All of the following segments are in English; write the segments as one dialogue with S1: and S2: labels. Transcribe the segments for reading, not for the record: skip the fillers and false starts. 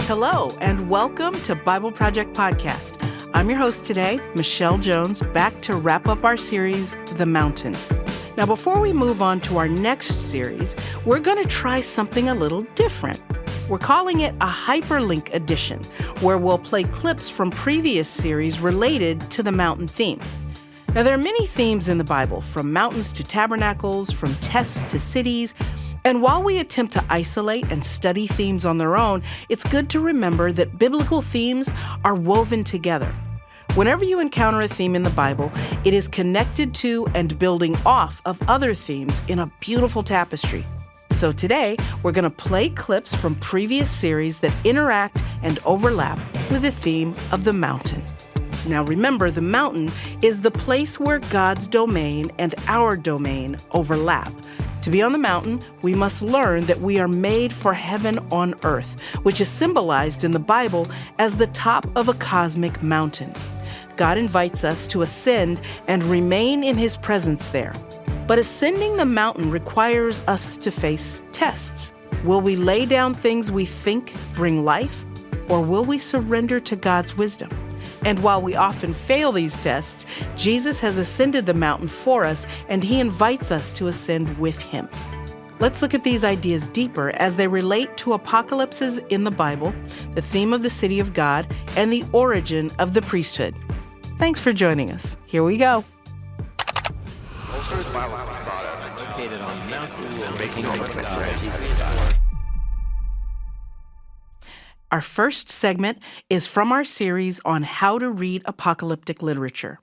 S1: Hello, and welcome to Bible Project Podcast. I'm your host today, Michelle Jones, back to wrap up our series, The Mountain. Now, before we move on to our next series, we're going to try something a little different. We're calling it a Hyperlink edition, where we'll play clips from previous series related to the mountain theme. Now, there are many themes in the Bible, from mountains to tabernacles, from tests to cities. And while we attempt to isolate and study themes on their own, it's good to remember that biblical themes are woven together. Whenever you encounter a theme in the Bible, it is connected to and building off of other themes in a beautiful tapestry. So today, we're going to play clips from previous series that interact and overlap with the theme of the mountain. Now remember, the mountain is the place where God's domain and our domain overlap. To be on the mountain, we must learn that we are made for heaven on earth, which is symbolized in the Bible as the top of a cosmic mountain. God invites us to ascend and remain in His presence there. But ascending the mountain requires us to face tests. Will we lay down things we think bring life, or will we surrender to God's wisdom? And while we often fail these tests, Jesus has ascended the mountain for us, and He invites us to ascend with Him. Let's look at these ideas deeper as they relate to apocalypses in the Bible, the theme of the city of God, and the origin of the priesthood. Thanks for joining us. Here we go.
S2: Located on the mountain, making
S1: Our first segment is from our series on how to read apocalyptic literature.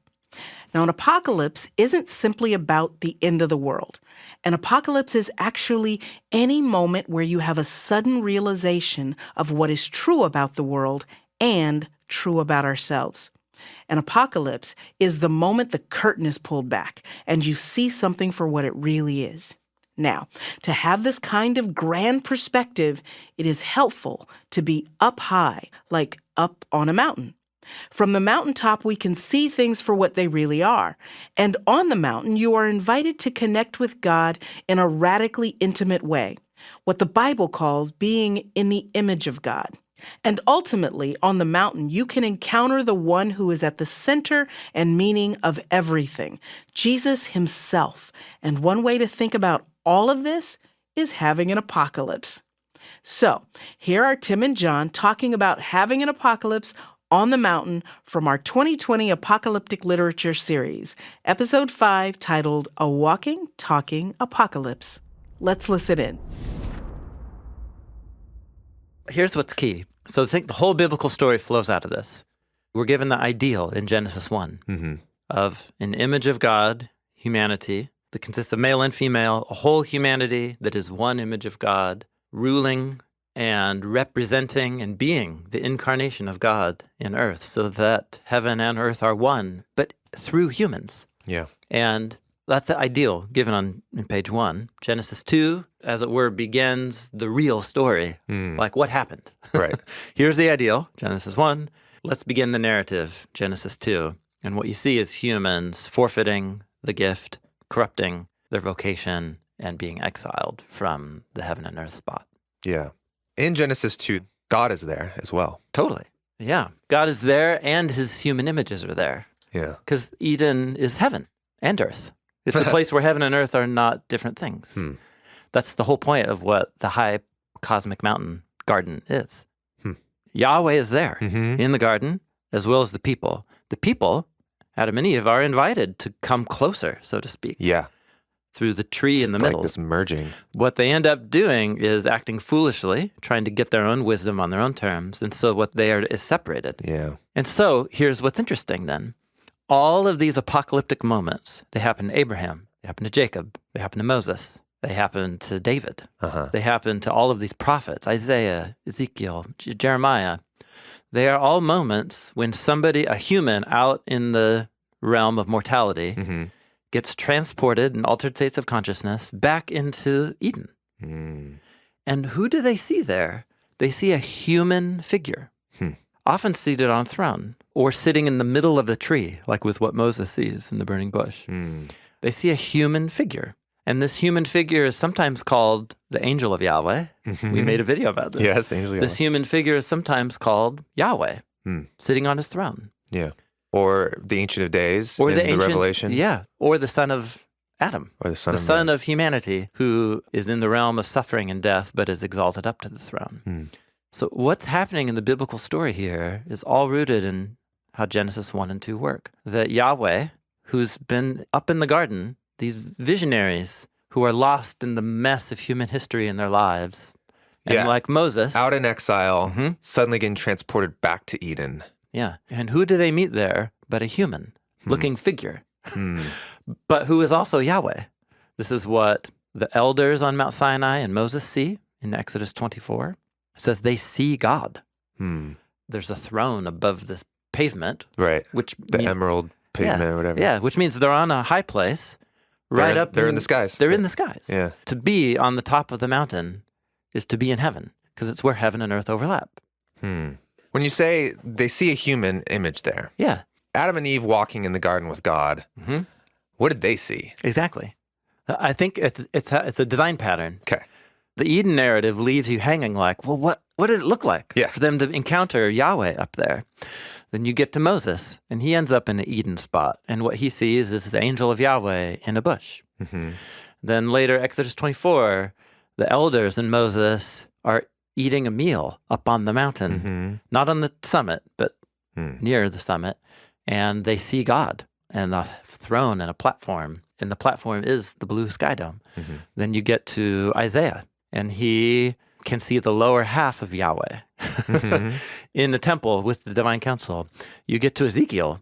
S1: Now, an apocalypse isn't simply about the end of the world. An apocalypse is actually any moment where you have a sudden realization of what is true about the world and true about ourselves. An apocalypse is the moment the curtain is pulled back and you see something for what it really is. Now, to have this kind of grand perspective, it is helpful to be up high, like up on a mountain. From the mountaintop, we can see things for what they really are. And on the mountain, you are invited to connect with God in a radically intimate way, what the Bible calls being in the image of God. And ultimately, on the mountain, you can encounter the one who is at the center and meaning of everything, Jesus Himself. And one way to think about all of this is having an apocalypse. So, here are Tim and John talking about having an apocalypse on the mountain from our 2020 Apocalyptic Literature series, Episode 5, titled A Walking, Talking Apocalypse. Let's listen in.
S2: Here's what's key. So I think the whole biblical story flows out of this. We're given the ideal in Genesis 1 of an image of God, humanity, that consists of male and female, a whole humanity that is one image of God, ruling and representing and being the incarnation of God in earth, so that heaven and earth are one, but through humans.
S3: Yeah.
S2: And that's the ideal given in page 1. Genesis 2, as it were, begins the real story, like what happened.
S3: Right.
S2: Here's the ideal, Genesis 1. Let's begin the narrative, Genesis 2. And what you see is humans forfeiting the gift, corrupting their vocation, and being exiled from the heaven and earth spot.
S3: Yeah. In Genesis 2, God is there as well.
S2: Totally. Yeah. God is there and His human images are there.
S3: Yeah.
S2: Because Eden is heaven and earth. It's the place where heaven and earth are not different things. That's the whole point of what the high cosmic mountain garden is. Yahweh is there in the garden as well as the people. The people, Adam and Eve, are invited to come closer, so to speak.
S3: Yeah.
S2: Through the tree
S3: Just
S2: in the
S3: like
S2: middle.
S3: this merging.
S2: What they end up doing is acting foolishly, trying to get their own wisdom on their own terms. And so what they are is separated.
S3: Yeah.
S2: And so here's what's interesting then. All of these apocalyptic moments, they happen to Abraham, they happen to Jacob, they happen to Moses, they happen to David, they happen to all of these prophets, Isaiah, Ezekiel, Jeremiah. They are all moments when somebody, a human out in the realm of mortality, gets transported in altered states of consciousness back into Eden. And who do they see there? They see a human figure, often seated on a throne, or sitting in the middle of the tree, like with what Moses sees in the burning bush. They see a human figure. And this human figure is sometimes called the angel of Yahweh. We made a video about this.
S3: Yes, the angel of Yahweh.
S2: This human figure is sometimes called Yahweh, sitting on his throne.
S3: Yeah. Or the Ancient of Days
S2: Or
S3: in the Revelation.
S2: Yeah. Or the son of Adam.
S3: Or the son
S2: the
S3: of
S2: son
S3: man.
S2: of humanity, who is in the realm of suffering and death, but is exalted up to the throne. So what's happening in the biblical story here is all rooted in how Genesis 1 and 2 work. That Yahweh, who's been up in the garden, these visionaries who are lost in the mess of human history in their lives, and like Moses,
S3: out in exile, suddenly getting transported back to Eden.
S2: Yeah. And who do they meet there but a human-looking figure, but who is also Yahweh? This is what the elders on Mount Sinai and Moses see in Exodus 24. It says they see God. There's a throne above this pavement.
S3: Right.
S2: Which
S3: the emerald pavement or whatever.
S2: Yeah, which means they're on a high place.
S3: They're in the skies.
S2: They're in the skies.
S3: Yeah.
S2: To be on the top of the mountain is to be in heaven, because it's where heaven and earth overlap.
S3: When you say they see a human image there,
S2: Yeah.
S3: Adam and Eve walking in the garden with God, what did they see?
S2: Exactly. I think it's a design pattern.
S3: Okay.
S2: The Eden narrative leaves you hanging like, well, what did it look like for them to encounter Yahweh up there? Then you get to Moses, and he ends up in the Eden spot. And what he sees is the angel of Yahweh in a bush. Then later, Exodus 24, the elders and Moses are eating a meal up on the mountain, not on the summit, but near the summit. And they see God and the throne and a platform. And the platform is the blue sky dome. Then you get to Isaiah, and he can see the lower half of Yahweh in the temple with the divine council. You get to Ezekiel,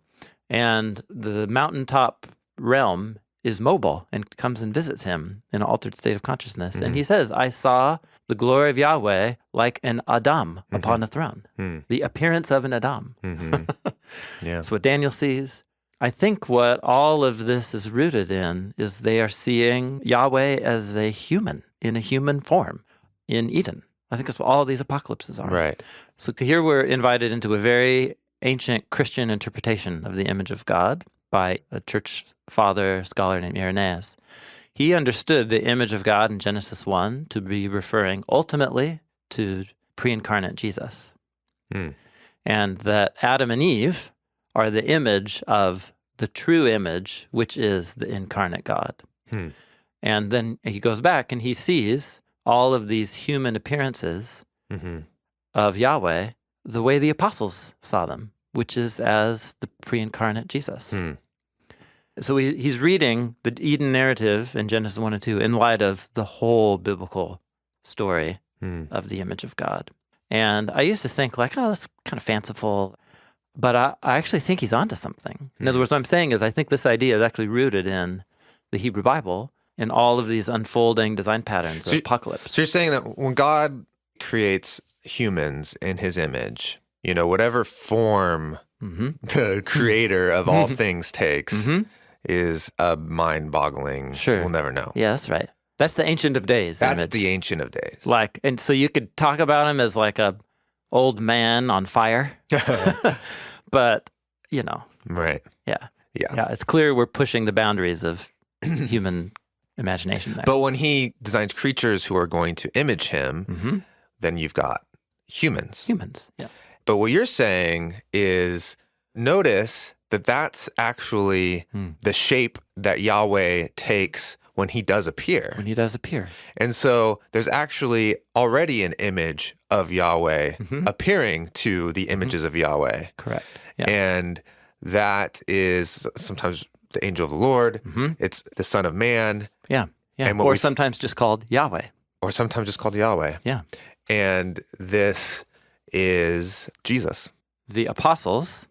S2: and the mountaintop realm is mobile and comes and visits him in an altered state of consciousness. And he says, I saw the glory of Yahweh like an Adam upon a throne, the appearance of an Adam. That's what Daniel sees. I think what all of this is rooted in is they are seeing Yahweh as a human, in a human form, in Eden. I think that's what all of these apocalypses are.
S3: Right.
S2: So here we're invited into a very ancient Christian interpretation of the image of God by a church father, scholar named Irenaeus. He understood the image of God in Genesis 1 to be referring ultimately to pre-incarnate Jesus. And that Adam and Eve are the image of the true image, which is the incarnate God. And then he goes back and he sees all of these human appearances of Yahweh the way the apostles saw them, which is as the pre-incarnate Jesus. So he's reading the Eden narrative in Genesis 1 and 2 in light of the whole biblical story of the image of God. And I used to think like, oh, that's kind of fanciful. But I actually think he's onto something. In other words, what I'm saying is I think this idea is actually rooted in the Hebrew Bible and all of these unfolding design patterns of apocalypse.
S3: So you're saying that when God creates humans in his image, you know, whatever form the creator of all things takes is a mind-boggling, we'll never know.
S2: Yeah, that's right. That's the Ancient of Days
S3: That's
S2: image.
S3: the Ancient of Days.
S2: And so you could talk about him as like a old man on fire. But, you know.
S3: Right.
S2: Yeah. It's clear we're pushing the boundaries of human imagination there.
S3: But when he designs creatures who are going to image him, then you've got humans.
S2: Yeah.
S3: But what you're saying is notice that that's actually the shape that Yahweh takes when he does appear. And so there's actually already an image of Yahweh appearing to the images of Yahweh.
S2: Correct. Yeah.
S3: And that is sometimes the angel of the Lord. It's the Son of Man.
S2: Yeah.
S3: And
S2: or sometimes just called Yahweh.
S3: Or sometimes just called Yahweh.
S2: Yeah.
S3: And this is Jesus.
S2: The apostles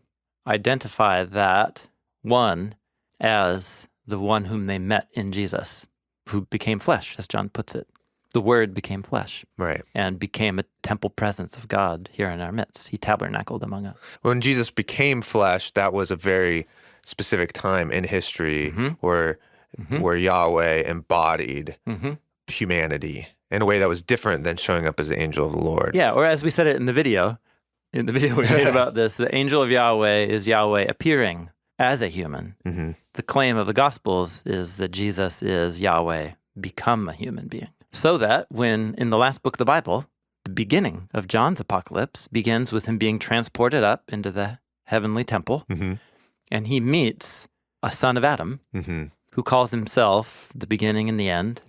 S2: identify that one as the one whom they met in Jesus, who became flesh, as John puts it. The Word became flesh.
S3: Right.
S2: And became a temple presence of God here in our midst. He tabernacled among us.
S3: When Jesus became flesh, that was a very specific time in history where Yahweh embodied humanity in a way that was different than showing up as the angel of the Lord.
S2: Yeah, or as we said it in the video we made about this, the angel of Yahweh is Yahweh appearing as a human. The claim of the Gospels is that Jesus is Yahweh become a human being. So that when in the last book of the Bible, the beginning of John's apocalypse begins with him being transported up into the heavenly temple, and he meets a son of Adam who calls himself the beginning and the end,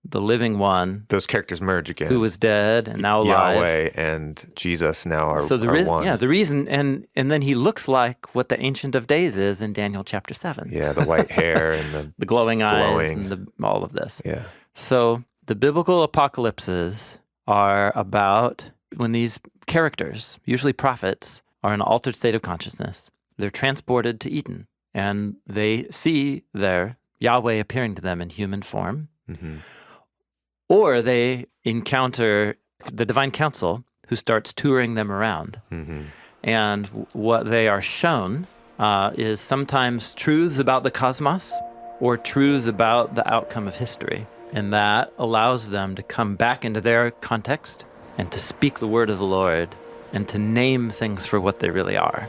S2: the living one.
S3: Those characters merge again.
S2: Who was dead and now alive.
S3: Yahweh and Jesus now are one.
S2: Yeah, the reason, and then he looks like what the Ancient of Days is in Daniel chapter 7.
S3: Yeah, the white hair and
S2: the glowing eyes and all of this.
S3: Yeah.
S2: So the biblical apocalypses are about when these characters, usually prophets, are in an altered state of consciousness. They're transported to Eden, and they see their Yahweh appearing to them in human form, or they encounter the divine council who starts touring them around. And what they are shown is sometimes truths about the cosmos or truths about the outcome of history. And that allows them to come back into their context and to speak the word of the Lord and to name things for what they really are.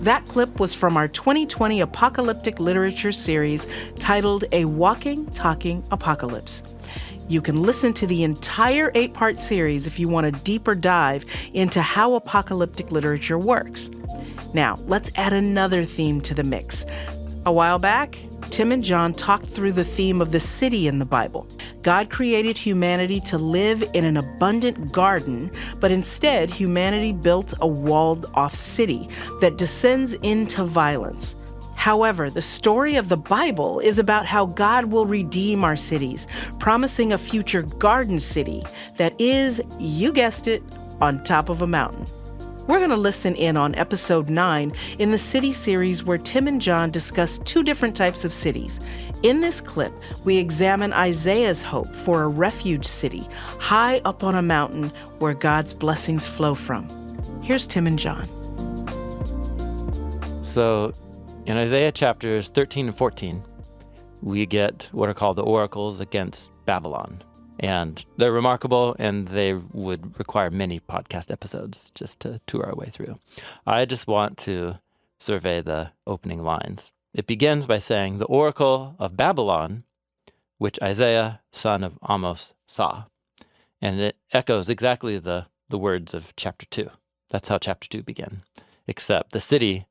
S1: That clip was from our 2020 apocalyptic literature series titled A Walking, Talking Apocalypse. You can listen to the entire 8-part series if you want a deeper dive into how apocalyptic literature works. Now, let's add another theme to the mix. A while back, Tim and John talked through the theme of the city in the Bible. God created humanity to live in an abundant garden, but instead humanity built a walled-off city that descends into violence. However, the story of the Bible is about how God will redeem our cities, promising a future garden city that is, you guessed it, on top of a mountain. We're going to listen in on episode 9 in the city series where Tim and John discuss 2 different types of cities. In this clip, we examine Isaiah's hope for a refuge city high up on a mountain where God's blessings flow from. Here's Tim and John.
S2: So in Isaiah chapters 13 and 14, we get what are called the oracles against Babylon. And they're remarkable, and they would require many podcast episodes just to tour our way through. I just want to survey the opening lines. It begins by saying, the oracle of Babylon, which Isaiah, son of Amos, saw. And it echoes exactly the words of chapter 2. That's how chapter 2 began. Except the city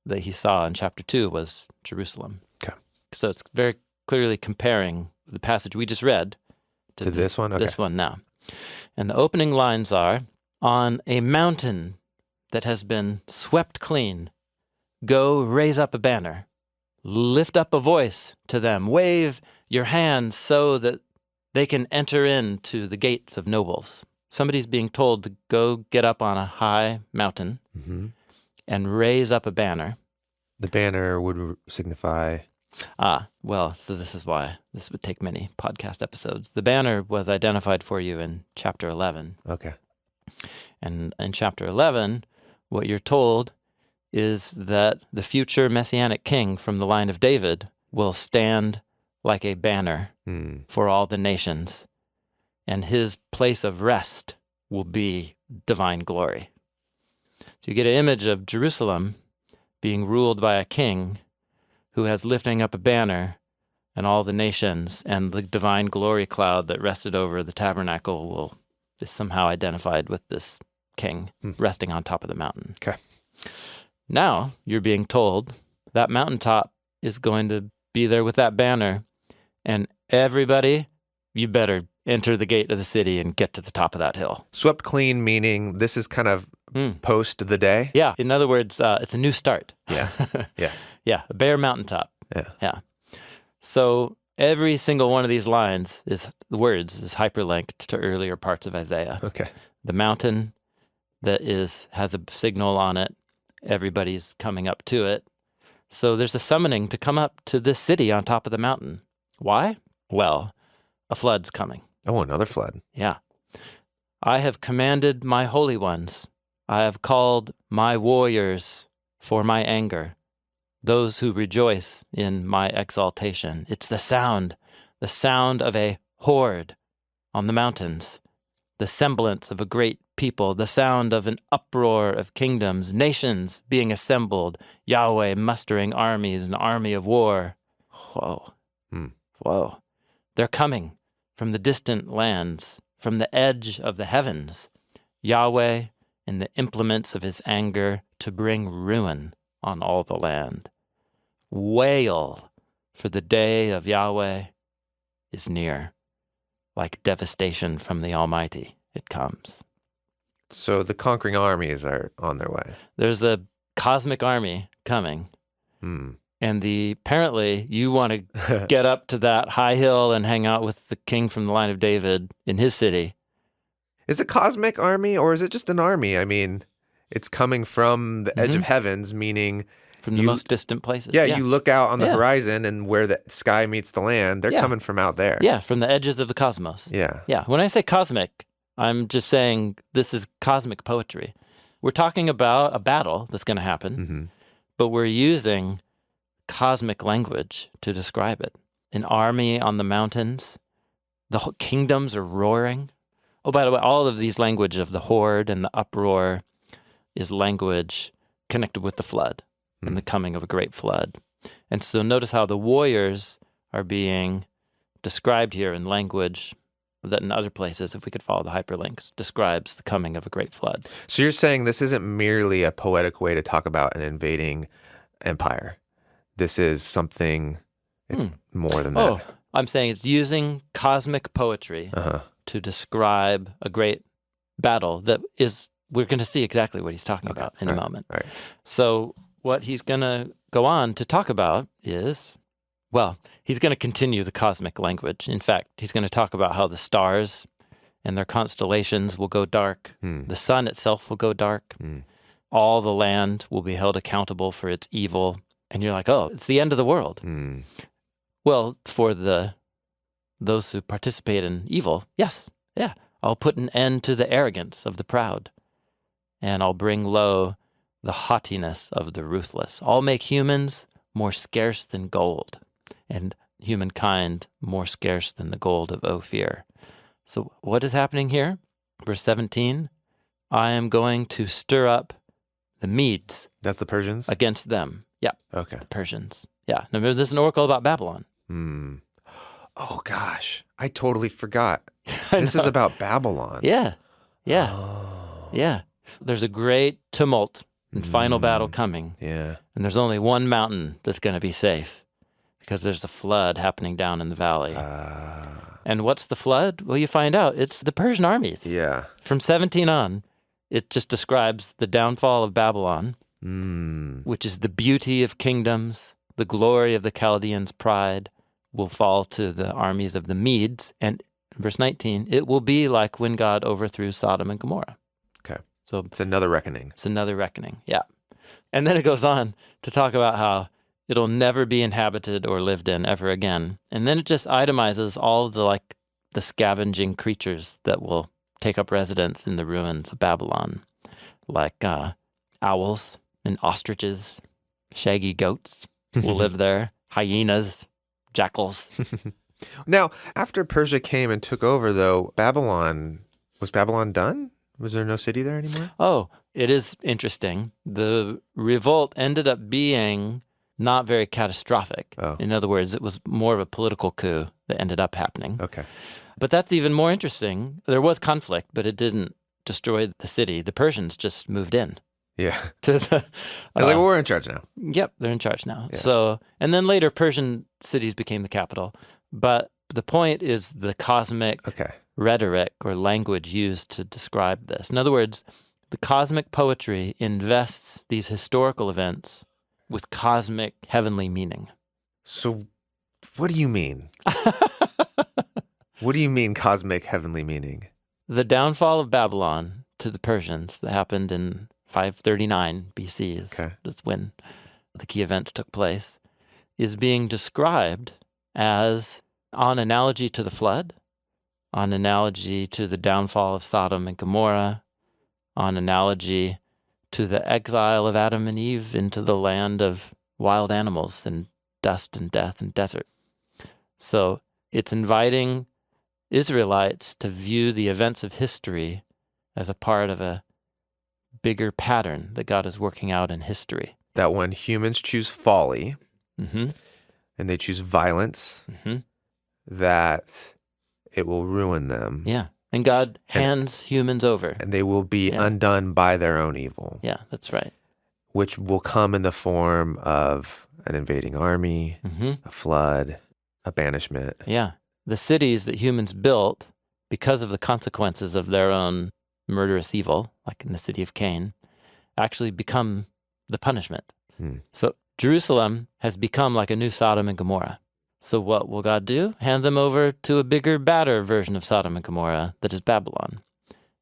S2: that he saw in chapter 2 was Jerusalem.
S3: Okay.
S2: So it's very clearly comparing the passage we just read to
S3: this one? Okay.
S2: This one now. And the opening lines are, on a mountain that has been swept clean, go raise up a banner, lift up a voice to them, wave your hands so that they can enter into the gates of nobles. Somebody's being told to go get up on a high mountain and raise up a banner.
S3: The banner would signify...
S2: So this is why this would take many podcast episodes. The banner was identified for you in chapter 11.
S3: Okay.
S2: And in chapter 11, what you're told is that the future messianic king from the line of David will stand like a banner for all the nations, and his place of rest will be divine glory. So you get an image of Jerusalem being ruled by a king who has lifting up a banner, and all the nations, and the divine glory cloud that rested over the tabernacle is somehow identified with this king resting on top of the mountain.
S3: Okay.
S2: Now you're being told that mountaintop is going to be there with that banner, and everybody, you better enter the gate of the city and get to the top of that hill.
S3: Swept clean, meaning this is kind of post the day?
S2: Yeah. In other words, it's a new start.
S3: Yeah. Yeah.
S2: Yeah. A bare mountaintop.
S3: Yeah.
S2: Yeah. So every single one of these lines is hyperlinked to earlier parts of Isaiah.
S3: Okay.
S2: The mountain that has a signal on it. Everybody's coming up to it. So there's a summoning to come up to this city on top of the mountain. Why? Well, a flood's coming.
S3: Oh, another flood.
S2: Yeah. I have commanded my holy ones. I have called my warriors for my anger, those who rejoice in my exaltation. It's the sound of a horde on the mountains, the semblance of a great people, the sound of an uproar of kingdoms, nations being assembled, Yahweh mustering armies, an army of war. Whoa. Whoa. They're coming from the distant lands, from the edge of the heavens. Yahweh in the implements of his anger to bring ruin on all the land. Wail, for the day of Yahweh is near. Like devastation from the Almighty, it comes.
S3: So the conquering armies are on their way.
S2: There's a cosmic army coming. And apparently you want to get up to that high hill and hang out with the king from the line of David in his city.
S3: Is it cosmic army or is it just an army? I mean, it's coming from the edge of heavens, meaning
S2: from the most distant places.
S3: Yeah, you look out on the horizon and where the sky meets the land, they're coming from out there.
S2: Yeah, from the edges of the cosmos.
S3: Yeah.
S2: Yeah. When I say cosmic, I'm just saying this is cosmic poetry. We're talking about a battle that's going to happen, but we're using cosmic language to describe it. An army on the mountains. The whole kingdoms are roaring. Oh, by the way, all of these language of the horde and the uproar is language connected with the flood and the coming of a great flood. And so notice how the warriors are being described here in language that in other places, if we could follow the hyperlinks, describes the coming of a great flood.
S3: So you're saying this isn't merely a poetic way to talk about an invading empire. This is something, it's more than that.
S2: Oh, I'm saying it's using cosmic poetry to describe a great battle that is, we're going to see exactly what he's talking about in a moment.
S3: Right.
S2: So what he's going to go on to talk about is, well, he's going to continue the cosmic language. In fact, he's going to talk about how the stars and their constellations will go dark. The sun itself will go dark. All the land will be held accountable for its evil. And you're like, oh, it's the end of the world. Well, for those who participate in evil, yes, yeah. I'll put an end to the arrogance of the proud, and I'll bring low the haughtiness of the ruthless. I'll make humans more scarce than gold, and humankind more scarce than the gold of Ophir. So what is happening here? Verse 17, I am going to stir up the Medes.
S3: That's the Persians?
S2: Against them. Yeah.
S3: Okay.
S2: The Persians. Yeah. Now, this is an oracle about Babylon.
S3: Oh, gosh. I totally forgot. This is about Babylon.
S2: Yeah. Yeah.
S3: Oh.
S2: Yeah. There's a great tumult and final battle coming.
S3: Yeah.
S2: And there's only one mountain that's going to be safe because there's a flood happening down in the valley. And what's the flood? Well, you find out. It's the Persian armies.
S3: Yeah.
S2: From 17 on, it just describes the downfall of Babylon, which is the beauty of kingdoms, the glory of the Chaldeans' pride will fall to the armies of the Medes. And verse 19, it will be like when God overthrew Sodom and Gomorrah.
S3: Okay.
S2: So
S3: it's another reckoning.
S2: It's another reckoning, yeah. And then it goes on to talk about how it'll never be inhabited or lived in ever again. And then it just itemizes all of the scavenging creatures that will take up residence in the ruins of Babylon, like owls and ostriches, shaggy goats will live there, hyenas, jackals.
S3: Now, after Persia came and took over, though, was Babylon done? Was there no city there anymore?
S2: Oh, it is interesting. The revolt ended up being not very catastrophic.
S3: Oh.
S2: In other words, it was more of a political coup that ended up happening.
S3: Okay.
S2: But that's even more interesting. There was conflict, but it didn't destroy the city. The Persians just moved in.
S3: Yeah.
S2: To the,
S3: well, we're in charge now.
S2: Yep, they're in charge now.
S3: Yeah.
S2: So, and then later Persian cities became the capital. But the point is the cosmic rhetoric or language used to describe this. In other words, the cosmic poetry invests these historical events with cosmic heavenly meaning.
S3: So what do you mean? What do you mean cosmic heavenly meaning?
S2: The downfall of Babylon to the Persians that happened in 539 BC, that's when the key events took place, is being described as on analogy to the flood, on analogy to the downfall of Sodom and Gomorrah, on analogy to the exile of Adam and Eve into the land of wild animals and dust and death and desert. So it's inviting Israelites to view the events of history as a part of a bigger pattern that God is working out in history.
S3: That when humans choose folly
S2: Mm-hmm.
S3: and they choose violence,
S2: Mm-hmm.
S3: that it will ruin them.
S2: Yeah. And God hands humans over.
S3: And they will be undone by their own evil.
S2: Yeah, that's right.
S3: Which will come in the form of an invading army, a flood, a banishment.
S2: Yeah. The cities that humans built because of the consequences of their own murderous evil, like in the city of Cain, actually become the punishment. So Jerusalem has become like a new Sodom and Gomorrah. So what will God do? Hand them over to a bigger, badder version of Sodom and Gomorrah that is Babylon.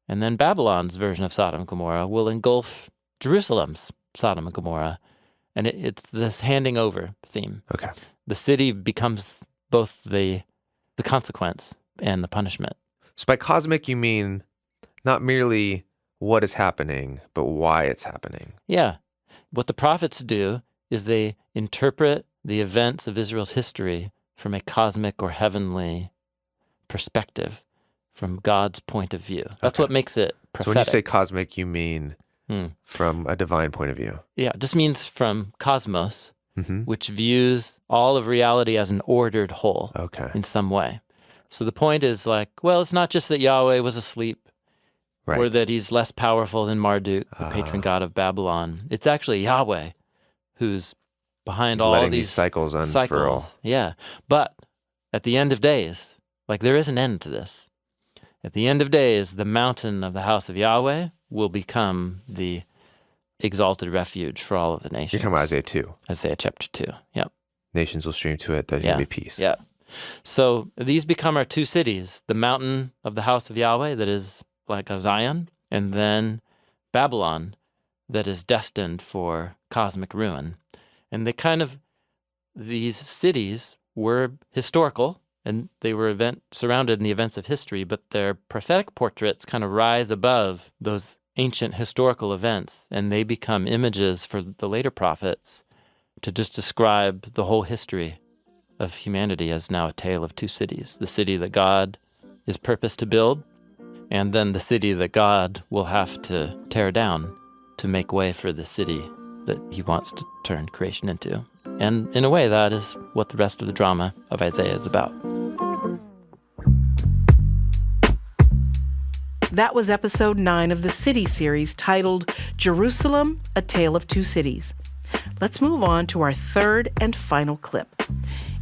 S2: And then Babylon's version of Sodom and Gomorrah will engulf Jerusalem's Sodom and Gomorrah. And it's this handing over theme.
S3: Okay.
S2: The city becomes both the consequence and the punishment.
S3: So by cosmic, you mean not merely what is happening, but why it's happening.
S2: Yeah. What the prophets do is they interpret the events of Israel's history from a cosmic or heavenly perspective, from God's point of view. That's what makes it prophetic.
S3: So when you say cosmic, you mean from a divine point of view?
S2: Yeah, it just means from cosmos, which views all of reality as an ordered whole in some way. So the point is like, well, it's not just that Yahweh was asleep or that he's less powerful than Marduk, the patron god of Babylon. It's actually Yahweh who's behind all these
S3: cycles unfurl.
S2: Yeah. But at the end of days, like there is an end to this. At the end of days, the mountain of the house of Yahweh will become the exalted refuge for all of the nations.
S3: You're talking about Isaiah 2.
S2: Isaiah chapter 2. Yep.
S3: Nations will stream to it. There's going to be peace.
S2: Yeah. So these become our two cities, the mountain of the house of Yahweh that is like a Zion, and then Babylon that is destined for cosmic ruin. And these cities were historical, and they were surrounded in the events of history, but their prophetic portraits kind of rise above those ancient historical events, and they become images for the later prophets to just describe the whole history of humanity as now a tale of two cities, the city that God is purposed to build, and then the city that God will have to tear down to make way for the city that he wants to turn creation into. And in a way, that is what the rest of the drama of Isaiah is about.
S1: That was episode 9 of the City series titled Jerusalem, A Tale of Two Cities. Let's move on to our third and final clip.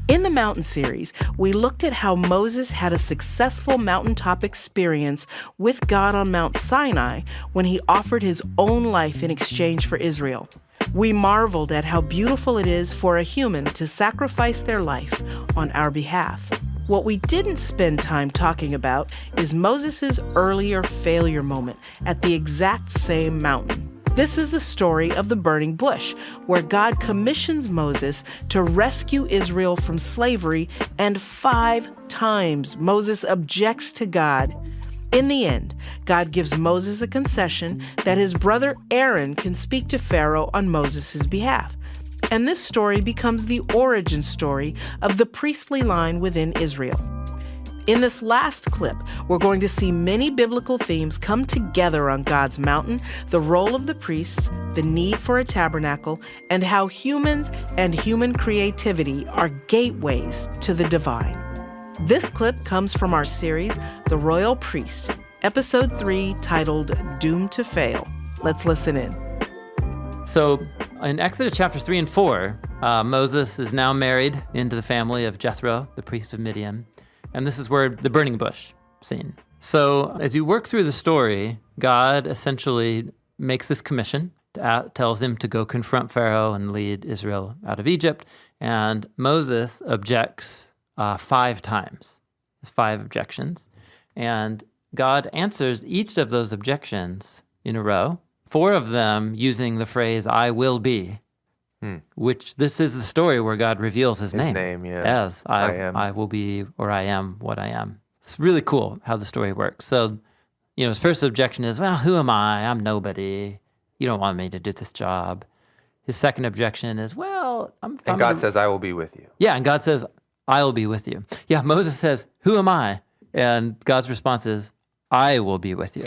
S1: In the Mountain series, we looked at how Moses had a successful mountaintop experience with God on Mount Sinai when he offered his own life in exchange for Israel. We marveled at how beautiful it is for a human to sacrifice their life on our behalf. What we didn't spend time talking about is Moses' earlier failure moment at the exact same mountain. This is the story of the burning bush, where God commissions Moses to rescue Israel from slavery, and 5 times Moses objects to God. In the end, God gives Moses a concession that his brother Aaron can speak to Pharaoh on Moses' behalf. And this story becomes the origin story of the priestly line within Israel. In this last clip, we're going to see many biblical themes come together on God's mountain, the role of the priests, the need for a tabernacle, and how humans and human creativity are gateways to the divine. This clip comes from our series, The Royal Priest, episode 3, titled Doomed to Fail. Let's listen in.
S2: So in Exodus chapters 3 and 4, Moses is now married into the family of Jethro, the priest of Midian. And this is where the burning bush scene. So as you work through the story, God essentially makes this commission, tells him to go confront Pharaoh and lead Israel out of Egypt. And Moses objects 5 times. There's 5 objections. And God answers each of those objections in a row, 4 of them using the phrase, I will be. Which this is the story where God reveals his name
S3: yeah.
S2: as I will be, or I am what I am. It's really cool how the story works. So, his first objection is, well, who am I? I'm nobody. You don't want me to do this job. His second objection is, well,
S3: And God says, I will be with you.
S2: Yeah, and God says, I will be with you. Yeah, Moses says, who am I? And God's response is, I will be with you.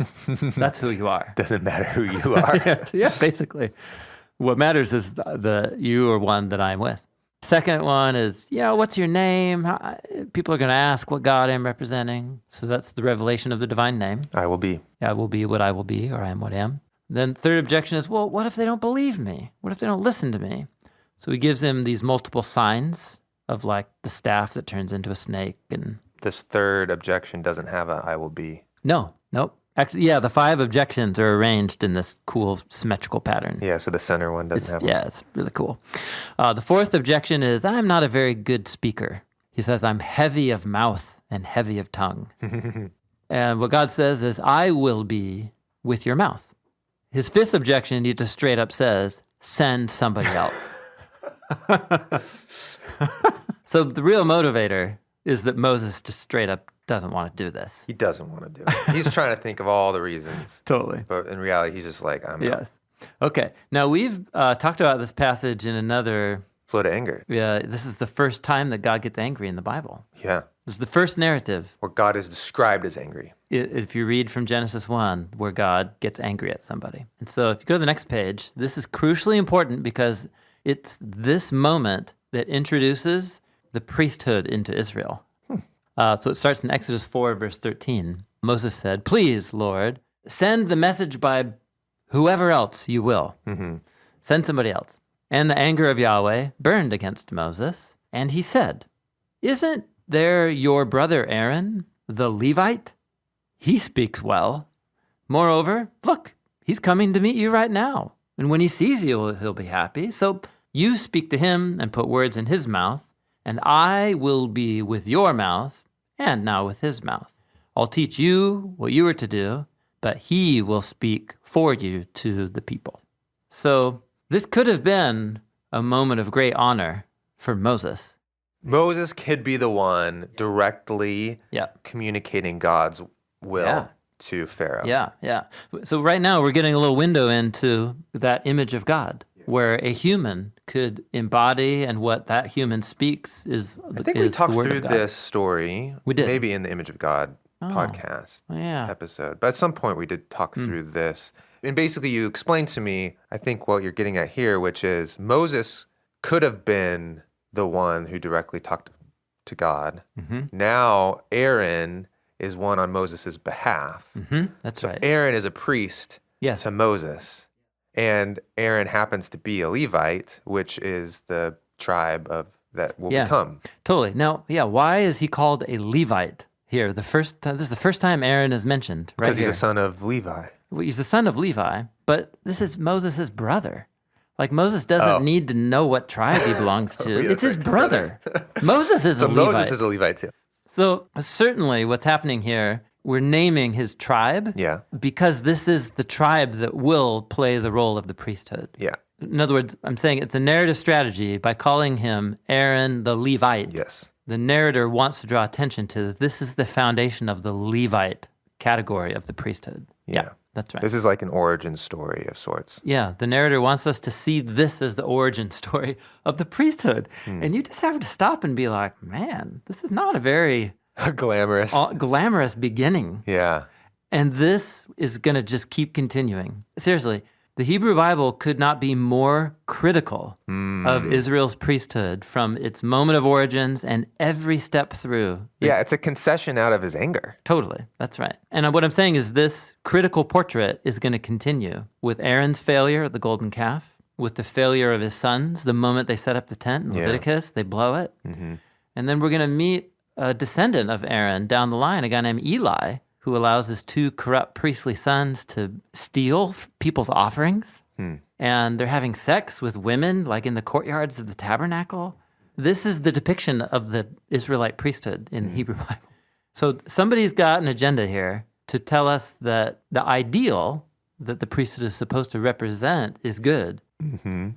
S2: That's who you are.
S3: Doesn't matter who you are.
S2: Yeah, basically. What matters is you are one that I'm with. Second one is, what's your name? People are going to ask what God I'm representing. So that's the revelation of the divine name.
S3: I will be.
S2: I will be what I will be, or I am what I am. Then third objection is, well, what if they don't believe me? What if they don't listen to me? So he gives him these multiple signs of like the staff that turns into a snake. And
S3: this third objection doesn't have a I will be.
S2: Nope. Actually, the 5 objections are arranged in this cool symmetrical pattern.
S3: Yeah, so the center one doesn't have one.
S2: Yeah, it's really cool. The fourth objection is, I'm not a very good speaker. He says, I'm heavy of mouth and heavy of tongue. And what God says is, I will be with your mouth. His fifth objection, he just straight up says, send somebody else. So the real motivator is that Moses just straight up doesn't want to do this.
S3: He doesn't want to do it. He's trying to think of all the reasons.
S2: Totally.
S3: But in reality, he's just like, I'm out.
S2: Okay. Now, we've talked about this passage in another...
S3: Slow to anger.
S2: Yeah, this is the first time that God gets angry in the Bible.
S3: Yeah.
S2: This is the first narrative.
S3: Where God is described as angry.
S2: If you read from Genesis 1, where God gets angry at somebody. And so if you go to the next page, this is crucially important because it's this moment that introduces the priesthood into Israel. So it starts in Exodus 4, verse 13. Moses said, please, Lord, send the message by whoever else you will. Mm-hmm. Send somebody else. And the anger of Yahweh burned against Moses. And he said, isn't there your brother Aaron, the Levite? He speaks well. Moreover, look, he's coming to meet you right now. And when he sees you, he'll be happy. So you speak to him and put words in his mouth. And I will be with your mouth, and now with his mouth. I'll teach you what you are to do, but he will speak for you to the people. So this could have been a moment of great honor for Moses.
S3: Moses could be the one directly communicating God's will to Pharaoh.
S2: Yeah. So right now we're getting a little window into that image of God, where a human could embody, and what that human speaks is
S3: I think we talked through this story.
S2: We did.
S3: Maybe in the Image of God podcast episode. But at some point we did talk through this. And basically you explained to me, I think what you're getting at here, which is Moses could have been the one who directly talked to God. Mm-hmm. Now Aaron is one on Moses' behalf.
S2: Mm-hmm. That's right.
S3: Aaron is a priest to Moses. And Aaron happens to be a Levite, which is the tribe that will become.
S2: Totally. Now, why is he called a Levite here? This is the first time Aaron is mentioned, right?
S3: Because he's a son of Levi.
S2: Well, he's the son of Levi, but this is Moses' brother. Like, Moses doesn't need to know what tribe he belongs to. It's his brother. Moses is a Levite.
S3: So Moses is a Levite too.
S2: So certainly what's happening here, we're naming his tribe because this is the tribe that will play the role of the priesthood.
S3: Yeah.
S2: In other words, I'm saying it's a narrative strategy by calling him Aaron the Levite.
S3: Yes.
S2: The narrator wants to draw attention to this is the foundation of the Levite category of the priesthood. Yeah, that's right.
S3: This is like an origin story of sorts.
S2: Yeah, the narrator wants us to see this as the origin story of the priesthood. And you just have to stop and be like, man, this is not a very glamorous beginning.
S3: Yeah.
S2: And this is going to just keep continuing. Seriously, the Hebrew Bible could not be more critical of Israel's priesthood from its moment of origins and every step through.
S3: It's a concession out of his anger.
S2: Totally. That's right. And what I'm saying is this critical portrait is going to continue with Aaron's failure at the golden calf, with the failure of his sons, the moment they set up the tent in Leviticus, they blow it. Mm-hmm. And then we're going to meet a descendant of Aaron down the line, a guy named Eli, who allows his 2 corrupt priestly sons to steal people's offerings. And they're having sex with women, like in the courtyards of the tabernacle. This is the depiction of the Israelite priesthood in the Hebrew Bible. So somebody's got an agenda here to tell us that the ideal that the priesthood is supposed to represent is good,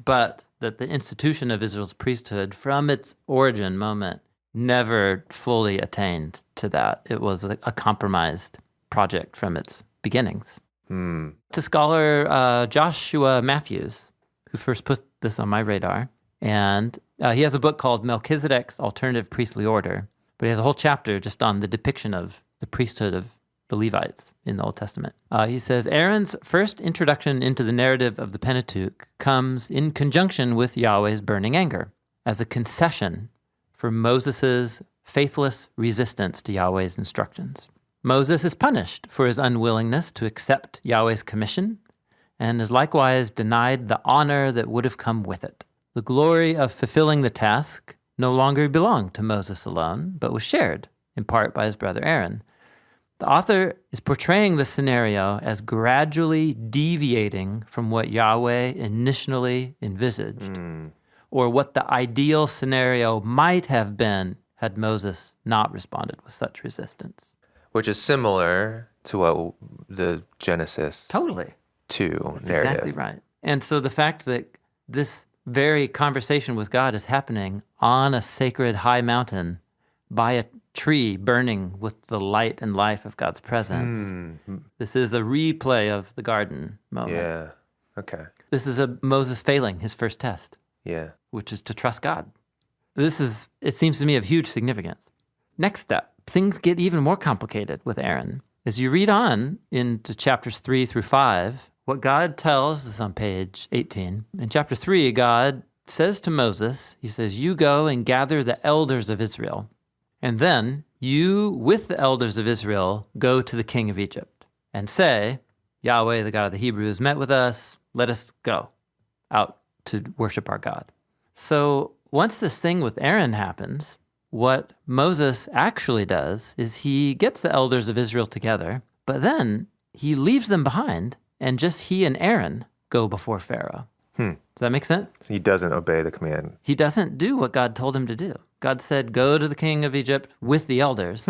S2: but that the institution of Israel's priesthood from its origin moment never fully attained to that. It was a compromised project from its beginnings. It's a scholar, Joshua Matthews, who first put this on my radar. And he has a book called Melchizedek's Alternative Priestly Order. But he has a whole chapter just on the depiction of the priesthood of the Levites in the Old Testament. He says, Aaron's first introduction into the narrative of the Pentateuch comes in conjunction with Yahweh's burning anger as a concession for Moses' faithless resistance to Yahweh's instructions. Moses is punished for his unwillingness to accept Yahweh's commission and is likewise denied the honor that would have come with it. The glory of fulfilling the task no longer belonged to Moses alone, but was shared in part by his brother Aaron. The author is portraying the scenario as gradually deviating from what Yahweh initially envisaged, or what the ideal scenario might have been had Moses not responded with such resistance.
S3: Which is similar to what the Genesis
S2: Totally.
S3: 2
S2: That's
S3: narrative.
S2: Exactly right. And so the fact that this very conversation with God is happening on a sacred high mountain by a tree burning with the light and life of God's presence. This is a replay of the garden moment.
S3: Yeah. Okay.
S2: This is Moses failing his first test,
S3: Yeah.
S2: which is to trust God. This is, it seems to me, of huge significance. Next step, things get even more complicated with Aaron. As you read on into chapters 3 through 5, what God tells is on page 18. In chapter 3, God says to Moses, he says, you go and gather the elders of Israel. And then you, with the elders of Israel, go to the king of Egypt and say, Yahweh, the God of the Hebrews, met with us. Let us go out to worship our God. So once this thing with Aaron happens, what Moses actually does is he gets the elders of Israel together, but then he leaves them behind and just he and Aaron go before Pharaoh. Does that make sense?
S3: He doesn't obey the command.
S2: He doesn't do what God told him to do. God said, go to the king of Egypt with the elders.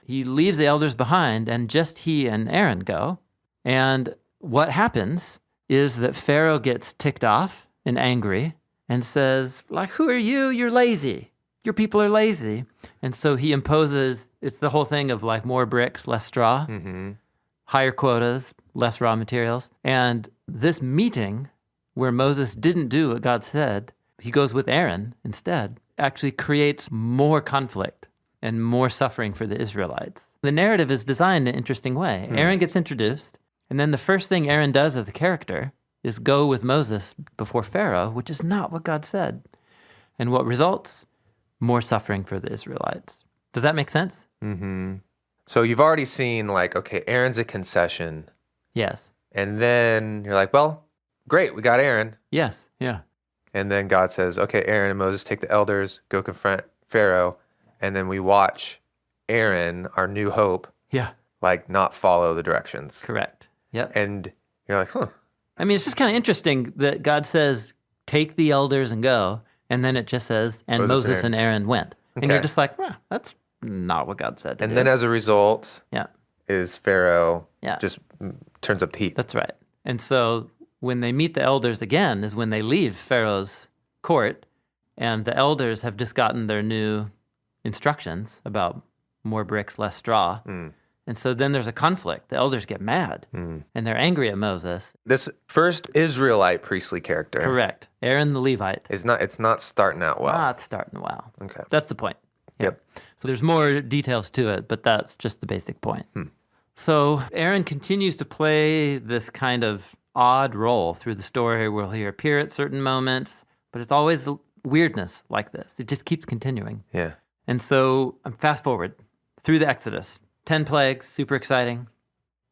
S2: He leaves the elders behind, and just he and Aaron go. And what happens is that Pharaoh gets ticked off and angry and says, like, who are you? You're lazy. Your people are lazy. And so he imposes, it's the whole thing of like more bricks, less straw, higher quotas, less raw materials. And this meeting where Moses didn't do what God said, he goes with Aaron instead, actually creates more conflict and more suffering for the Israelites. The narrative is designed in an interesting way. Aaron gets introduced, and then the first thing Aaron does as a character is go with Moses before Pharaoh, which is not what God said. And what results? More suffering for the Israelites. Does that make sense?
S3: So you've already seen like, okay, Aaron's a concession.
S2: Yes.
S3: And then you're like, well, great, we got Aaron.
S2: Yes. Yeah.
S3: And then God says, okay, Aaron and Moses, take the elders, go confront Pharaoh. And then we watch Aaron, our new hope, like not follow the directions.
S2: Correct. Yep.
S3: And you're like, huh.
S2: I mean, it's just kind of interesting that God says, take the elders and go. And then it just says, and Moses and Aaron went. And you're just like, that's not what God said to do.
S3: And then as a result,
S2: yeah,
S3: is Pharaoh just turns up the heat.
S2: That's right. And so when they meet the elders again is when they leave Pharaoh's court, and the elders have just gotten their new instructions about more bricks, less straw. And so then there's a conflict. The elders get mad, and they're angry at Moses.
S3: This first Israelite priestly character.
S2: Correct. Aaron the Levite.
S3: It's not starting out well.
S2: Not starting well.
S3: Okay.
S2: That's the point. Yep. So there's more details to it, but that's just the basic point. So Aaron continues to play this kind of odd role through the story where he'll appear at certain moments, but it's always weirdness like this. It just keeps continuing.
S3: Yeah.
S2: And so fast forward through the Exodus. 10 plagues, super exciting.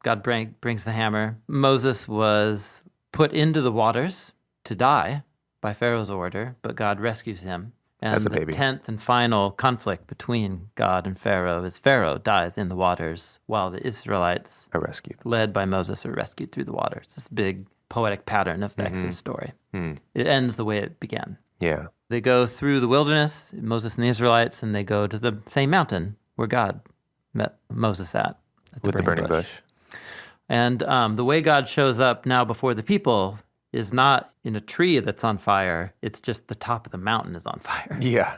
S2: God brings the hammer. Moses was put into the waters to die by Pharaoh's order, but God rescues him. And
S3: As a
S2: the
S3: baby.
S2: 10th and final conflict between God and Pharaoh is Pharaoh dies in the waters while the Israelites,
S3: Are rescued.
S2: led by Moses, are rescued through the waters. This big poetic pattern of the Exodus story. It ends the way it began.
S3: Yeah.
S2: They go through the wilderness, Moses and the Israelites, and they go to the same mountain where God met Moses at
S3: With the burning bush.
S2: And the way God shows up now before the people is not in a tree that's on fire. It's just the top of the mountain is on fire.
S3: Yeah.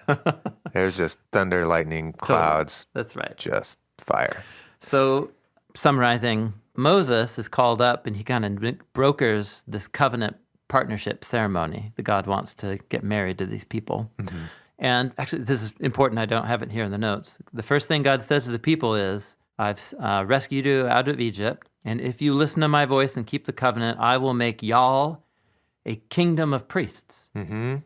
S3: There's just thunder, lightning, clouds.
S2: That's right.
S3: Just fire.
S2: So summarizing, Moses is called up and he kind of brokers this covenant partnership ceremony that God wants to get married to these people. And actually, this is important. I don't have it here in the notes. The first thing God says to the people is, I've rescued you out of Egypt, and if you listen to my voice and keep the covenant, I will make y'all a kingdom of priests.
S3: Mm-hmm.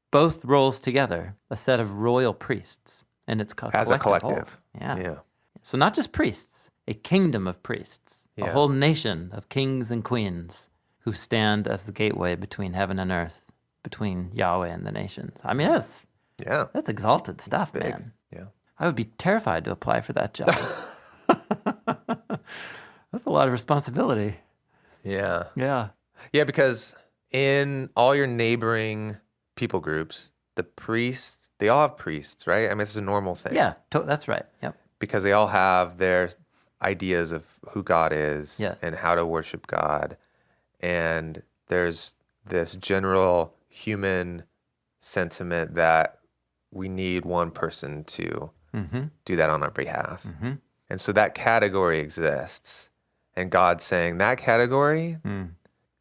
S2: Both roles together, a set of royal priests, and it's
S3: as a collective.
S2: Yeah. So not just priests, a kingdom of priests, a whole nation of kings and queens who stand as the gateway between heaven and earth, between Yahweh and the nations. I mean, that's exalted stuff, man.
S3: Yeah.
S2: I would be terrified to apply for that job. That's a lot of responsibility.
S3: Yeah.
S2: Yeah.
S3: Yeah, because in all your neighboring people groups, the priests, they all have priests, right? I mean, it's a normal thing.
S2: Yeah, that's right. Yep.
S3: Because they all have their ideas of who God is and how to worship God. And there's this general human sentiment that we need one person to do that on our behalf. Mm-hmm. And so that category exists. And God's saying that category,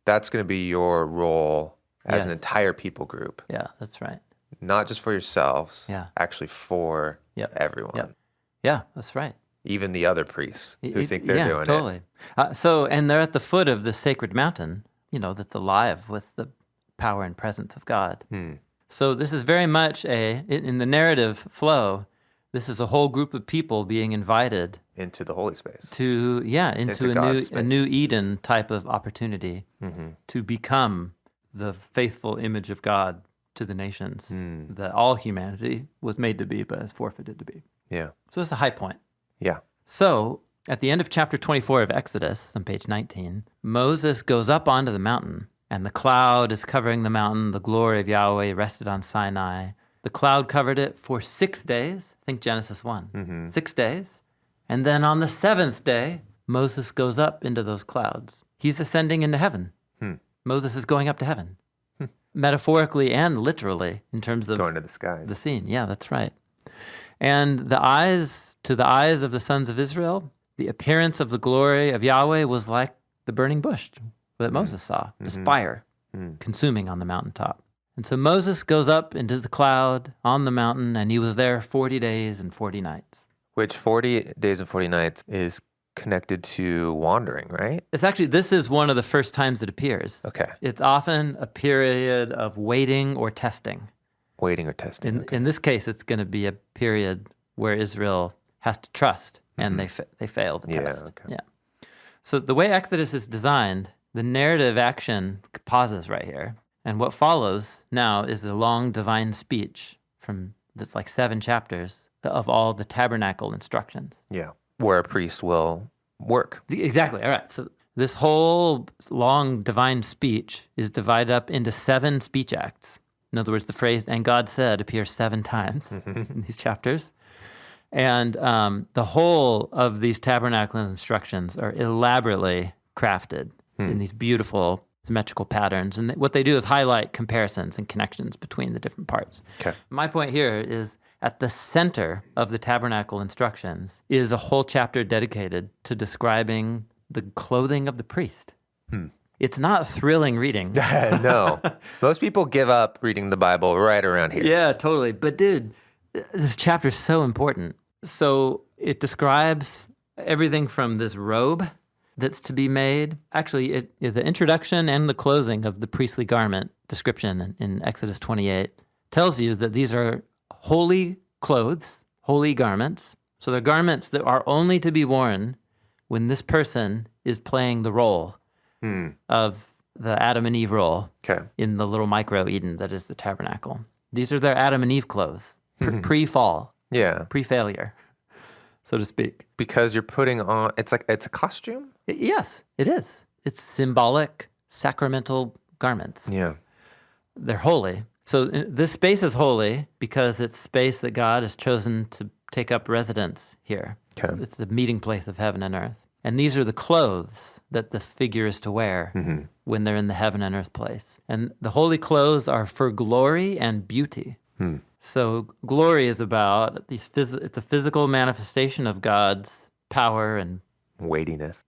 S3: that's going to be your role as an entire people group.
S2: Yeah, that's right.
S3: Not just for yourselves, actually for everyone.
S2: Yep. Yeah, that's right.
S3: Even the other priests who think they're doing
S2: totally. And they're at the foot of the sacred mountain, that's alive with the power and presence of God. So this is very much in the narrative flow, this is a whole group of people being invited
S3: into the holy space.
S2: Into a new Eden type of opportunity to become the faithful image of God to the nations that all humanity was made to be but has forfeited to be.
S3: Yeah.
S2: So it's a high point.
S3: Yeah.
S2: So at the end of chapter 24 of Exodus, on page 19, Moses goes up onto the mountain, and the cloud is covering the mountain. The glory of Yahweh rested on Sinai. The cloud covered it for 6 days. Think Genesis 1. 6 days. And then on the 7th day, Moses goes up into those clouds. He's ascending into heaven. Moses is going up to heaven. Metaphorically and literally in terms of
S3: going to the sky.
S2: The scene. Yeah, that's right. And to the eyes of the sons of Israel, the appearance of the glory of Yahweh was like the burning bush that Moses saw, just fire consuming on the mountaintop. And so Moses goes up into the cloud on the mountain, and he was there 40 days and 40 nights.
S3: Which 40 days and 40 nights is connected to wandering, right?
S2: This is one of the first times it appears.
S3: Okay.
S2: It's often a period of waiting or testing.
S3: Waiting or testing.
S2: In this case, it's going to be a period where Israel has to trust, and they fail the test. Yeah. So the way Exodus is designed, the narrative action pauses right here, and what follows now is the long divine speech that's like 7 chapters of all the tabernacle instructions.
S3: Yeah, where a priest will work.
S2: Exactly. All right. So this whole long divine speech is divided up into 7 speech acts. In other words, the phrase "and God said" appears 7 times in these chapters. And the whole of these tabernacle instructions are elaborately crafted in these beautiful symmetrical patterns. And what they do is highlight comparisons and connections between the different parts.
S3: Okay.
S2: My point here is at the center of the tabernacle instructions is a whole chapter dedicated to describing the clothing of the priest. It's not thrilling reading.
S3: No. Most people give up reading the Bible right around here.
S2: Yeah, totally. But dude, this chapter is so important. So it describes everything from this robe that's to be made. Actually, the introduction and the closing of the priestly garment description in Exodus 28 tells you that these are holy clothes, holy garments. So they're garments that are only to be worn when this person is playing the role of the Adam and Eve role in the little micro Eden that is the tabernacle. These are their Adam and Eve clothes, pre-fall, pre-failure, so to speak.
S3: Because you're putting on, it's a costume?
S2: Yes, it is. It's symbolic, sacramental garments.
S3: Yeah.
S2: They're holy. So this space is holy because it's space that God has chosen to take up residence here.
S3: Okay.
S2: So it's the meeting place of heaven and earth. And these are the clothes that the figure is to wear when they're in the heaven and earth place. And the holy clothes are for glory and beauty. So glory is about it's a physical manifestation of God's power and
S3: weightiness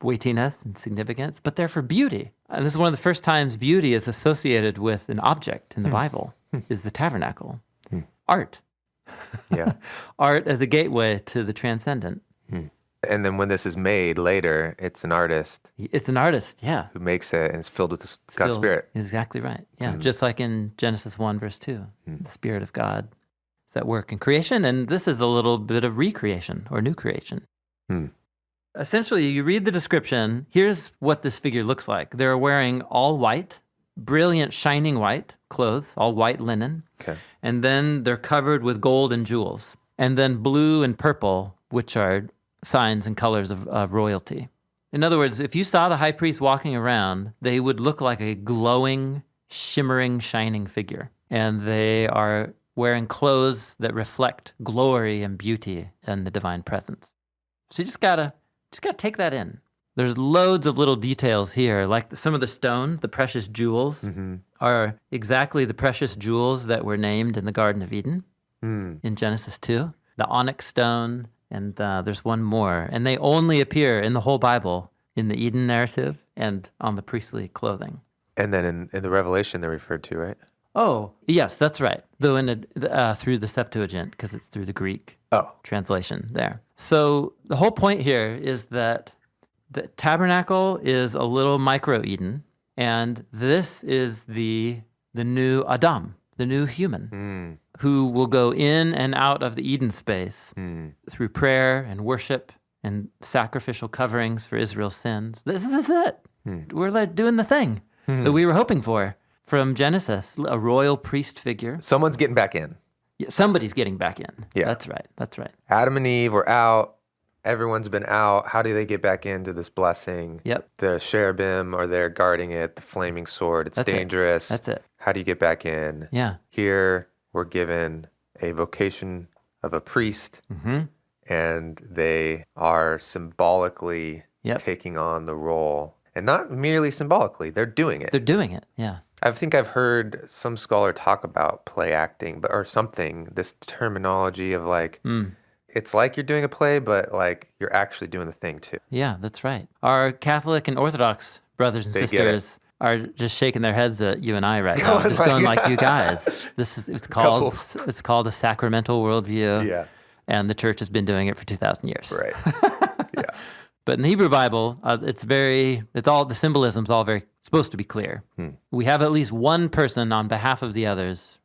S2: and significance, but they're for beauty. And this is one of the first times beauty is associated with an object in the Bible, is the tabernacle. Art.
S3: Yeah.
S2: Art as a gateway to the transcendent.
S3: And then when this is made later, it's an artist.
S2: It's an artist, yeah.
S3: Who makes it, and it's filled with God's Spirit.
S2: Exactly right. Yeah, just like in Genesis 1, verse 2. The Spirit of God is at work in creation, and this is a little bit of recreation or new creation. Essentially, you read the description. Here's what this figure looks like. They're wearing all white, brilliant, shining white clothes, all white linen.
S3: Okay.
S2: And then they're covered with gold and jewels. And then blue and purple, which are signs and colors of royalty. In other words, if you saw the high priest walking around, they would look like a glowing, shimmering, shining figure. And they are wearing clothes that reflect glory and beauty and the divine presence. So you just gotta take that in. There's loads of little details here, like some of the stone, the precious jewels, are exactly the precious jewels that were named in the Garden of Eden in Genesis 2. The onyx stone, and there's one more. And they only appear in the whole Bible in the Eden narrative and on the priestly clothing.
S3: And then in the Revelation they're referred to, right?
S2: Oh, yes, that's right. Though through the Septuagint, because it's through the Greek translation there. So the whole point here is that the tabernacle is a little micro-Eden, and this is the new Adam, the new human, who will go in and out of the Eden space through prayer and worship and sacrificial coverings for Israel's sins. This is it. We're like doing the thing that we were hoping for from Genesis, a royal priest figure.
S3: Someone's getting back in.
S2: Yeah, somebody's getting back in.
S3: Yeah.
S2: That's right.
S3: Adam and Eve were out. Everyone's been out. How do they get back into this blessing?
S2: Yep.
S3: The cherubim are there guarding it, the flaming sword. It's dangerous.
S2: That's it.
S3: How do you get back in?
S2: Yeah.
S3: Here, we're given a vocation of a priest, and they are symbolically taking on the role. And not merely symbolically, they're doing it.
S2: They're doing it, yeah.
S3: I think I've heard some scholar talk about play acting, or something, this terminology of like, it's like you're doing a play, but like you're actually doing the thing too.
S2: Yeah, that's right. Our Catholic and Orthodox brothers and sisters are just shaking their heads at you and I right now, just going like, you guys, it's called a sacramental worldview.
S3: Yeah.
S2: And the church has been doing it for 2,000 years.
S3: Right. Yeah.
S2: But in the Hebrew Bible, the symbolism's all very supposed to be clear. We have at least one person on behalf of the others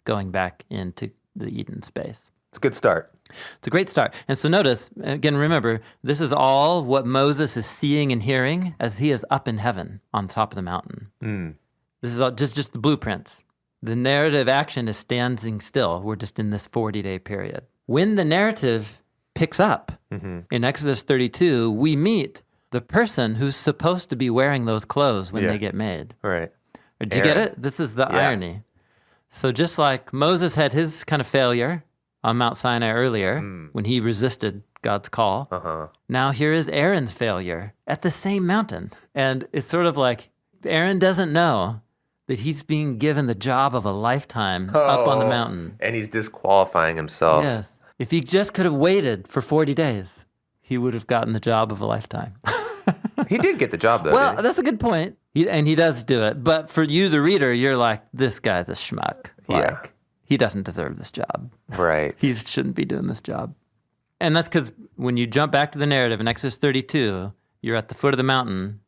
S2: going back into the Eden space.
S3: It's a good start.
S2: It's a great start. And so notice, again, remember, this is all what Moses is seeing and hearing as he is up in heaven on top of the mountain. This is all just the blueprints. The narrative action is standing still. We're just in this 40-day period. When the narrative picks up in Exodus 32, we meet the person who's supposed to be wearing those clothes when they get made.
S3: Right.
S2: Do you get it? This is the irony. So just like Moses had his kind of failure on Mount Sinai earlier when he resisted God's call, now here is Aaron's failure at the same mountain. And it's sort of like Aaron doesn't know that he's being given the job of a lifetime up on the mountain.
S3: And he's disqualifying himself.
S2: Yes. If he just could have waited for 40 days, he would have gotten the job of a lifetime.
S3: He did get the job, though.
S2: Well, that's a good point. He does do it. But for you, the reader, you're like, this guy's a schmuck. He doesn't deserve this job.
S3: Right.
S2: He shouldn't be doing this job. And that's because when you jump back to the narrative in Exodus 32, you're at the foot of the mountain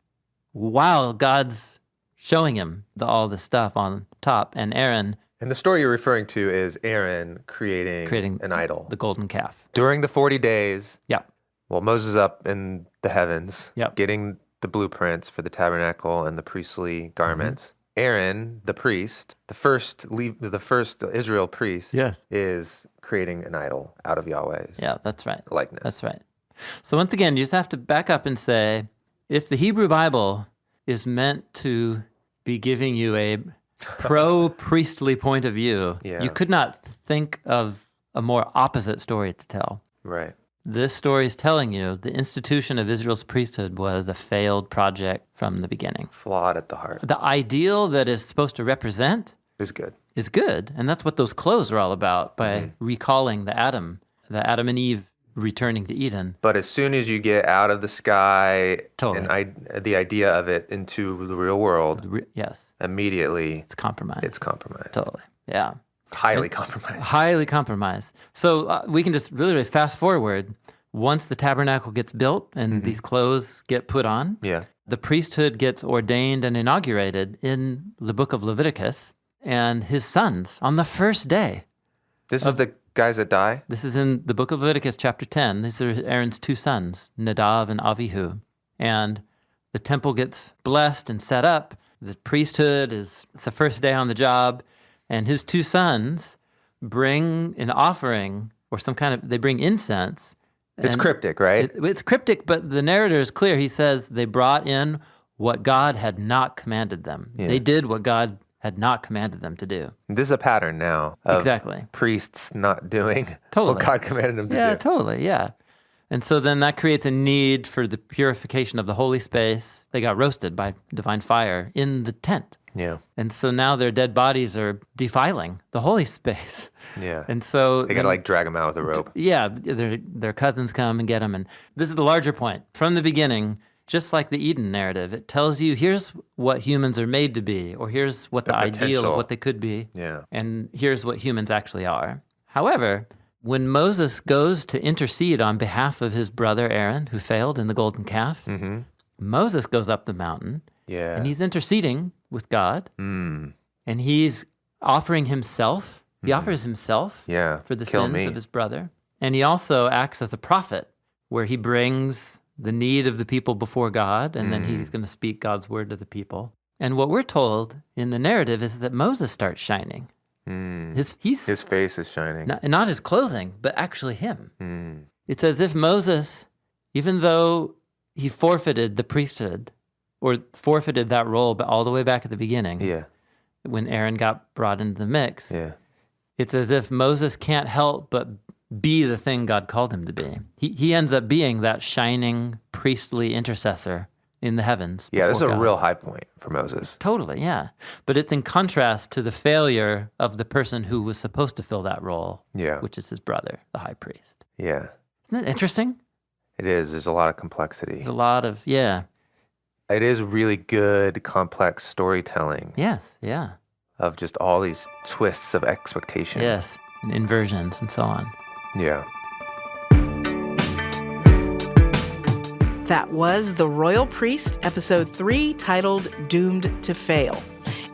S2: while God's showing him all this stuff on top. And Aaron...
S3: And the story you're referring to is Aaron creating an idol.
S2: The golden calf.
S3: During the 40 days.
S2: Yeah.
S3: Well, Moses up in the heavens,
S2: yep.
S3: getting the blueprints for the tabernacle and the priestly garments. Aaron, the priest, the first Israel priest, is creating an idol out of Yahweh's likeness.
S2: That's right. So once again, you just have to back up and say, if the Hebrew Bible is meant to be giving you a pro-priestly point of view, you could not think of a more opposite story to tell.
S3: Right.
S2: This story is telling you the institution of Israel's priesthood was a failed project from the beginning.
S3: Flawed at the heart.
S2: The ideal that is supposed to represent
S3: is good.
S2: And that's what those clothes are all about, by recalling the Adam and Eve returning to Eden.
S3: But as soon as you get out of the sky and the idea of it into the real world, immediately
S2: it's compromised. Totally. Yeah.
S3: Highly compromised.
S2: So we can just really fast forward. once the tabernacle gets built and these clothes get put on, the priesthood gets ordained and inaugurated in the book of Leviticus, and his sons on the first day.
S3: This is the guys that die?
S2: This is in the book of Leviticus, chapter 10. These are Aaron's two sons, Nadav and Avihu. And the temple gets blessed and set up. The priesthood it's the first day on the job. And his two sons bring an offering or they bring incense.
S3: It's cryptic, right?
S2: It's cryptic, but the narrator is clear. He says they brought in what God had not commanded them. Yeah. They did what God had not commanded them to do.
S3: This is a pattern now of priests not doing what God commanded them to do.
S2: Yeah, totally, yeah. And so then that creates a need for the purification of the holy space. They got roasted by divine fire in the tent.
S3: Yeah.
S2: And so now their dead bodies are defiling the holy space.
S3: Yeah.
S2: And so
S3: they got to drag them out with a rope.
S2: Yeah, their cousins come and get them. And this is the larger point. From the beginning, just like the Eden narrative, it tells you here's what humans are made to be, or here's what the ideal of what they could be.
S3: Yeah.
S2: And here's what humans actually are. However, when Moses goes to intercede on behalf of his brother Aaron, who failed in the golden calf, Moses goes up the mountain, and he's interceding with God, and he's offering himself. He offers himself for the sins of his brother. And he also acts as a prophet, where he brings the need of the people before God, and then he's going to speak God's word to the people. And what we're told in the narrative is that Moses starts shining. His
S3: face is shining.
S2: Not his clothing, but actually him. It's as if Moses, even though he forfeited the priesthood, or forfeited that role but all the way back at the beginning, when Aaron got brought into the mix, it's as if Moses can't help but be the thing God called him to be. He ends up being that shining priestly intercessor in the heavens.
S3: Yeah, this is a real high point for Moses.
S2: Totally, yeah. But it's in contrast to the failure of the person who was supposed to fill that role, which is his brother, the high priest.
S3: Yeah.
S2: Isn't that interesting?
S3: It is. There's a lot of complexity.
S2: There's a lot of,
S3: It is really good, complex storytelling.
S2: Yes, yeah.
S3: Of just all these twists of expectation.
S2: Yes, and inversions and so on.
S3: Yeah.
S1: That was The Royal Priest, Episode 3, titled Doomed to Fail.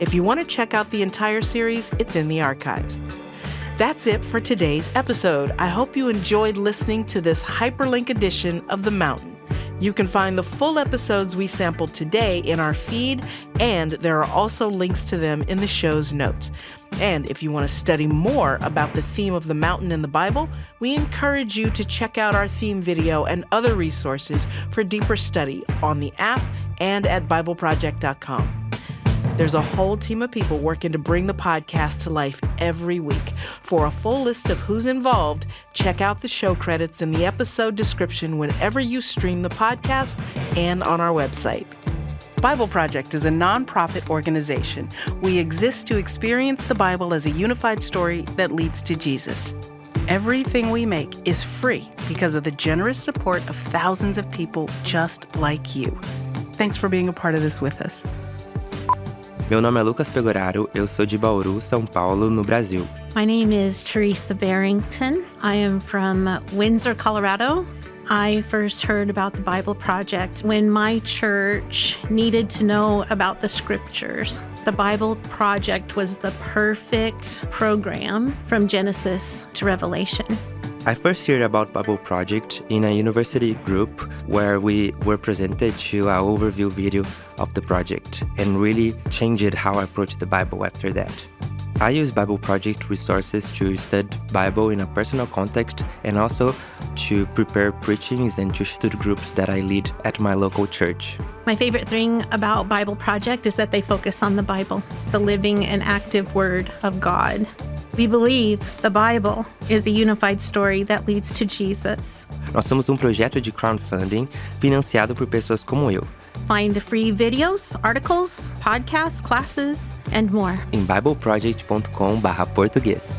S1: If you want to check out the entire series, it's in the archives. That's it for today's episode. I hope you enjoyed listening to this hyperlink edition of The Mountain. You can find the full episodes we sampled today in our feed, and there are also links to them in the show's notes. And if you want to study more about the theme of the mountain in the Bible, we encourage you to check out our theme video and other resources for deeper study on the app and at BibleProject.com. There's a whole team of people working to bring the podcast to life every week. For a full list of who's involved, check out the show credits in the episode description whenever you stream the podcast and on our website. Bible Project is a nonprofit organization. We exist to experience the Bible as a unified story that leads to Jesus. Everything we make is free because of the generous support of thousands of people just like you. Thanks for being a part of this with us.
S4: Meu nome é Lucas Pegoraro, eu sou de Bauru, São Paulo, no Brasil.
S5: My name is Teresa Barrington. I am from Windsor, Colorado. I first heard about the Bible Project when my church needed to know about the scriptures. The Bible Project was the perfect program from Genesis to Revelation.
S4: I first heard about Bible Project in a university group where we were presented to an overview video of the project and really changed how I approached the Bible after that. I use Bible Project resources to study Bible in a personal context and also to prepare preachings and to study groups that I lead at my local church.
S5: My favorite thing about Bible Project is that they focus on the Bible, the living and active Word of God. We believe the Bible is a unified story that leads to Jesus.
S4: Nós somos projeto de crowdfunding financiado por pessoas como eu.
S5: Find free videos, articles, podcasts, classes, and more
S4: em bibleproject.com/português.